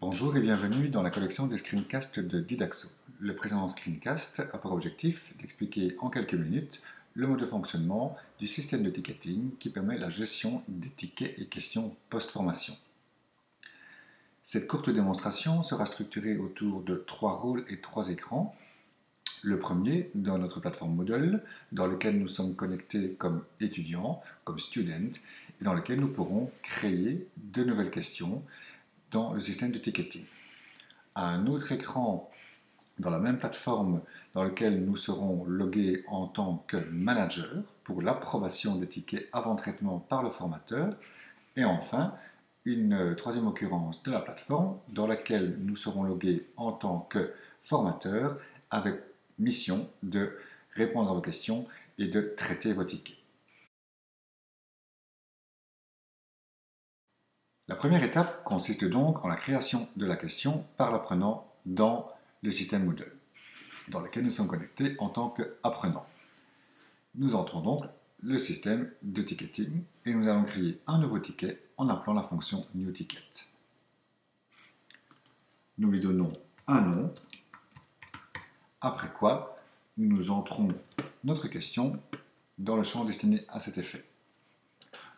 Bonjour et bienvenue dans la collection des screencasts de Didaxo. Le présent screencast a pour objectif d'expliquer en quelques minutes le mode de fonctionnement du système de ticketing qui permet la gestion des tickets et questions post-formation. Cette courte démonstration sera structurée autour de 3 rôles et 3 écrans. Le premier, dans notre plateforme Moodle, dans lequel nous sommes connectés comme étudiants, comme student, et dans lequel nous pourrons créer de nouvelles questions dans le système de ticketing. Un autre écran dans la même plateforme dans lequel nous serons logués en tant que manager pour l'approbation des tickets avant traitement par le formateur. Et enfin, une troisième occurrence de la plateforme dans laquelle nous serons logués en tant que formateur avec mission de répondre à vos questions et de traiter vos tickets. La première étape consiste donc en la création de la question par l'apprenant dans le système Moodle, dans lequel nous sommes connectés en tant qu'apprenants. Nous entrons donc le système de ticketing et nous allons créer un nouveau ticket en appelant la fonction newTicket. Nous lui donnons un nom, après quoi nous entrons notre question dans le champ destiné à cet effet.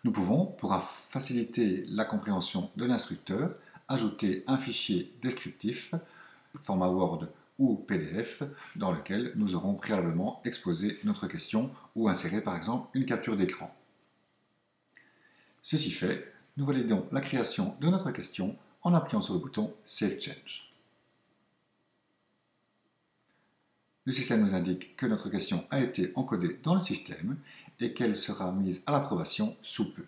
Nous pouvons, pour faciliter la compréhension de l'instructeur, ajouter un fichier descriptif, format Word ou PDF, dans lequel nous aurons préalablement exposé notre question ou inséré par exemple une capture d'écran. Ceci fait, nous validons la création de notre question en appuyant sur le bouton Save Change. Le système nous indique que notre question a été encodée dans le système et qu'elle sera mise à l'approbation sous peu.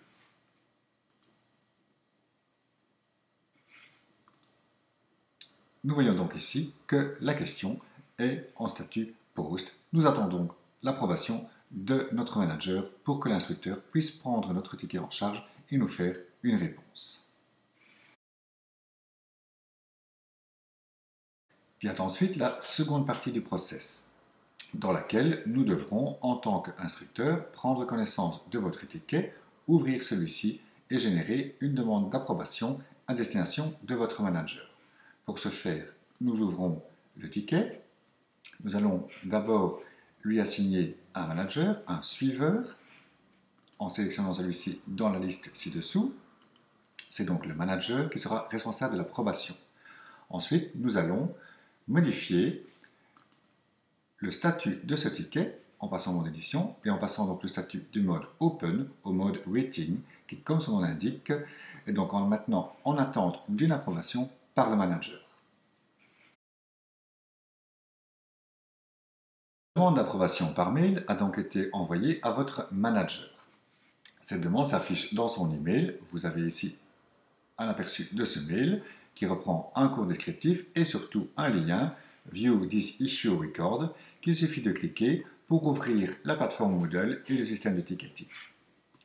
Nous voyons donc ici que la question est en statut Post. Nous attendons l'approbation de notre manager pour que l'instructeur puisse prendre notre ticket en charge et nous faire une réponse. Vient ensuite la seconde partie du process, dans laquelle nous devrons, en tant qu'instructeur, prendre connaissance de votre ticket, ouvrir celui-ci et générer une demande d'approbation à destination de votre manager. Pour ce faire, nous ouvrons le ticket. Nous allons d'abord lui assigner un manager, un suiveur, en sélectionnant celui-ci dans la liste ci-dessous. C'est donc le manager qui sera responsable de l'approbation. Ensuite, nous allons modifier le statut de ce ticket en passant en mode édition et en passant donc le statut du mode Open au mode Waiting, qui, comme son nom l'indique, est donc maintenant en attente d'une approbation par le manager. La demande d'approbation par mail a donc été envoyée à votre manager. Cette demande s'affiche dans son email. Vous avez ici un aperçu de ce mail qui reprend un court descriptif et surtout un lien View this issue record qu'il suffit de cliquer pour ouvrir la plateforme Moodle et le système de ticketing.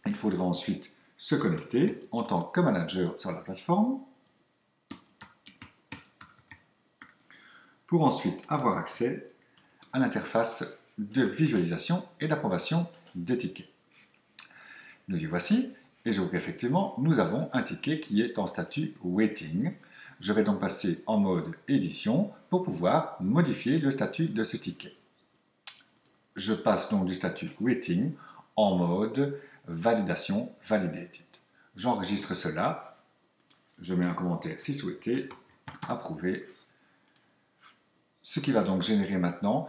Il faudra ensuite se connecter en tant que manager sur la plateforme pour ensuite avoir accès à l'interface de visualisation et d'approbation des tickets. Nous y voici, et je vois qu'effectivement, nous avons un ticket qui est en statut Waiting. Je vais donc passer en mode édition pour pouvoir modifier le statut de ce ticket. Je passe donc du statut Waiting en mode validation Validated. J'enregistre cela, je mets un commentaire si souhaité, approuvé. Ce qui va donc générer maintenant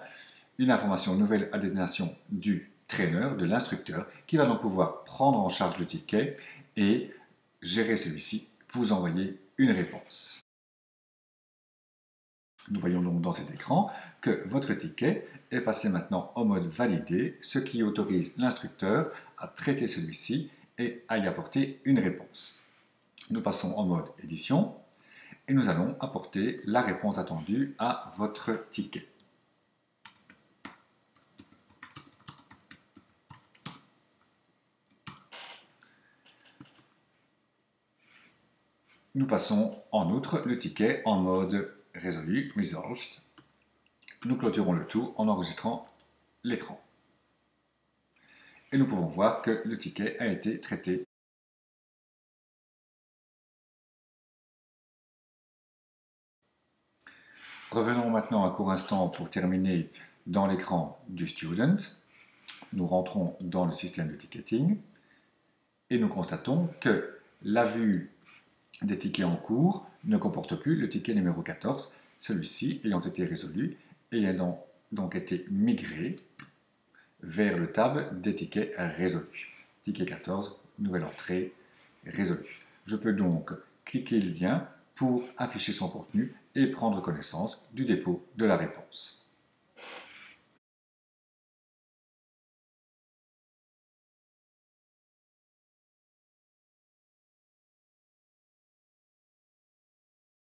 une information nouvelle à destination du trainer, de l'instructeur, qui va donc pouvoir prendre en charge le ticket et gérer celui-ci, vous envoyer une réponse. Nous voyons donc dans cet écran que votre ticket est passé maintenant en mode validé, ce qui autorise l'instructeur à traiter celui-ci et à y apporter une réponse. Nous passons en mode édition et nous allons apporter la réponse attendue à votre ticket. Nous passons en outre le ticket en mode résolu, resolved. Nous clôturons le tout en enregistrant l'écran. Et nous pouvons voir que le ticket a été traité Revenons maintenant un court instant pour terminer dans l'écran du student. Nous rentrons dans le système de ticketing et nous constatons que la vue des tickets en cours ne comporte plus le ticket numéro 14, celui-ci ayant été résolu et ayant donc été migré vers le tab des tickets résolus. Ticket 14, nouvelle entrée, résolue. Je peux donc cliquer le lien pour afficher son contenu et prendre connaissance du dépôt de la réponse.